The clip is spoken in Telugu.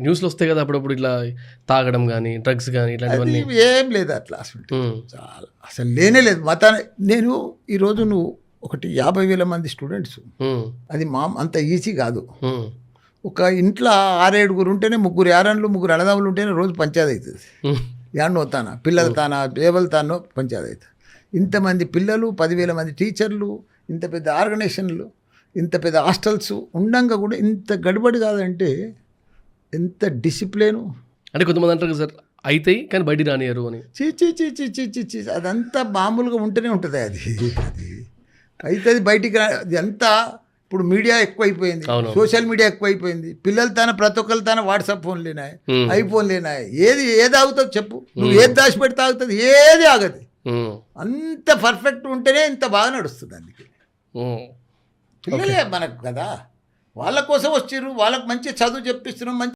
న్యూస్లో వస్తాయి కదా అప్పుడప్పుడు ఇట్లా తాగడం కానీ డ్రగ్స్ కానీ అది ఇట్లాంటివన్నీ. ఏం లేదు అట్లా అసలు చాలా అసలు లేనే లేదు మతాన్ని. నేను ఈరోజు నువ్వు ఒకటి 50,000 మంది స్టూడెంట్స్, అది అంత ఈజీ కాదు. ఒక ఇంట్లో 6-7 ఉంటేనే, 3 యారన్లు 3 అన్నదమ్ములు ఉంటేనే రోజు పంచాయతీ అవుతుంది. యాడనో తానా పిల్లల తానా ఏవల తానో పంచాయతీ అవుతుంది. ఇంతమంది పిల్లలు, 10,000 మంది టీచర్లు, ఇంత పెద్ద ఆర్గనైజేషన్లు, ఇంత పెద్ద హాస్టల్స్ ఉండంగా కూడా ఇంత గడబడి కాదంటే ఎంత డిసిప్లిను. అంటే కొంతమంది అంటారు సార్ అయితాయి కానీ బయటికి రానియరు అని. చీ అదంతా మామూలుగా ఉంటూనే ఉంటుంది. అది అవుతుంది బయటికి అది అంతా. ఇప్పుడు మీడియా ఎక్కువైపోయింది, సోషల్ మీడియా ఎక్కువైపోయింది. పిల్లలు తాన ప్రతి ఒక్కరు తాన వాట్సాప్ ఫోన్ లేనాయి, ఐఫోన్ లేనాయి. ఏది ఆగుతుంది చెప్పు? నువ్వు ఏది దాచిపెడితే ఆగుతుంది? ఏది ఆగదు. అంత పర్ఫెక్ట్ ఉంటేనే ఇంత బాగా నడుస్తుంది. అందుకే పిల్లలే మనకు కదా, వాళ్ళ కోసం వచ్చిర్రు, వాళ్ళకి మంచి చదువు చెప్పిస్తున్నాం, మంచి